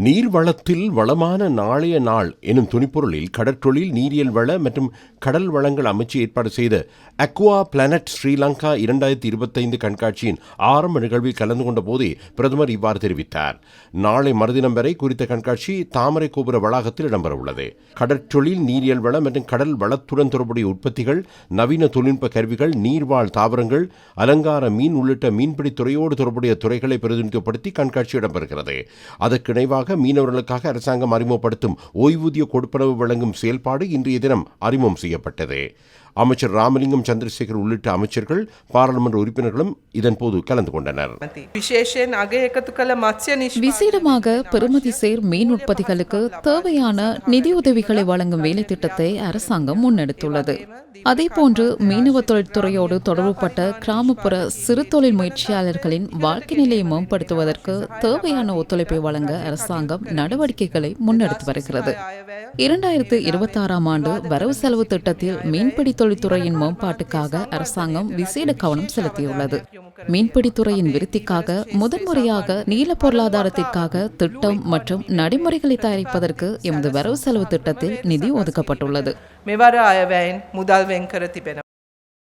நீர்வளத்தில் வளமான நாளைய நாள் எனும் துணிப்பொருளில் கடற்றொழில், நீரியல் வள மற்றும் கடல் வளங்கள் அமைச்சு ஏற்பாடு செய்த அக்வா பிளானட் ஸ்ரீலங்கா 2025 கண்காட்சியின் ஆரம்ப நிகழ்வில் கலந்து கொண்ட போதே பிரதமர் இவ்வாறு தெரிவித்தார். நாளை மறுதினம் வரை குறித்த கண்காட்சி தாமரை கோபுர வளாகத்தில் இடம்பெறவுள்ளது. கடற்றொழில், நீரியல் வள மற்றும் கடல் வளத்துடன் தொடர்புடைய உற்பத்திகள், நவீன தொழில்நுட்ப கருவிகள், நீர்வாழ் தாவரங்கள், அலங்கார மீன் உள்ளிட்ட மீன்பிடி துறையோடு தொடர்புடைய துறைகளை பிரதிநிதித்துவப்படுத்தி கண்காட்சி இடம்பெறுகிறது. அதற்கு இணைவாக மீனவர்களுக்காக அரசாங்கம் அறிமுகப்படுத்தும் ஓய்வூதிய கொடுப்பனவு வழங்கும் செயல்பாடு இன்றைய தினம் அறிமுகம் செய்யப்பட்டது. அமைச்சர் ராமலிங்கம் சந்திரசேகர் உள்ளிட்ட அமைச்சர்கள், பாராளுமன்ற உறுப்பினர்களும் இதன்போது கலந்து கொண்டனர். விசேடமாக பெறுமதி சேர் மீன் உற்பத்திகளுக்கு தேவையான நிதியுதவிகளை வழங்கும் வேலை திட்டத்தை அரசாங்கம் முன்னெடுத்துள்ளது. அதேபோன்று மீனவ தொழில்துறையோடு தொடர்புபட்ட கிராமப்புற சிறு தொழில் முயற்சியாளர்களின் வாழ்க்கை நிலையை மேம்படுத்துவதற்கு தேவையான ஒத்துழைப்பை வழங்க அரசாங்கம் நடவடிக்கைகளை முன்னெடுத்து வருகிறது. 2026 ஆண்டு வரவு செலவு திட்டத்தில் மீன்பிடி தொழில்துறையின் மேம்பாட்டுக்காக அரசாங்கம் விசேட கவனம் செலுத்தியுள்ளது. மீன்பிடித்துறையின் விருத்திக்காக முதன்முறையாக நீல பொருளாதாரத்திற்காக திட்டம் மற்றும் நடைமுறைகளை தயாரிப்பதற்கு எமது வரவு செலவு திட்டத்தில் நிதி ஒதுக்கப்பட்டுள்ளது.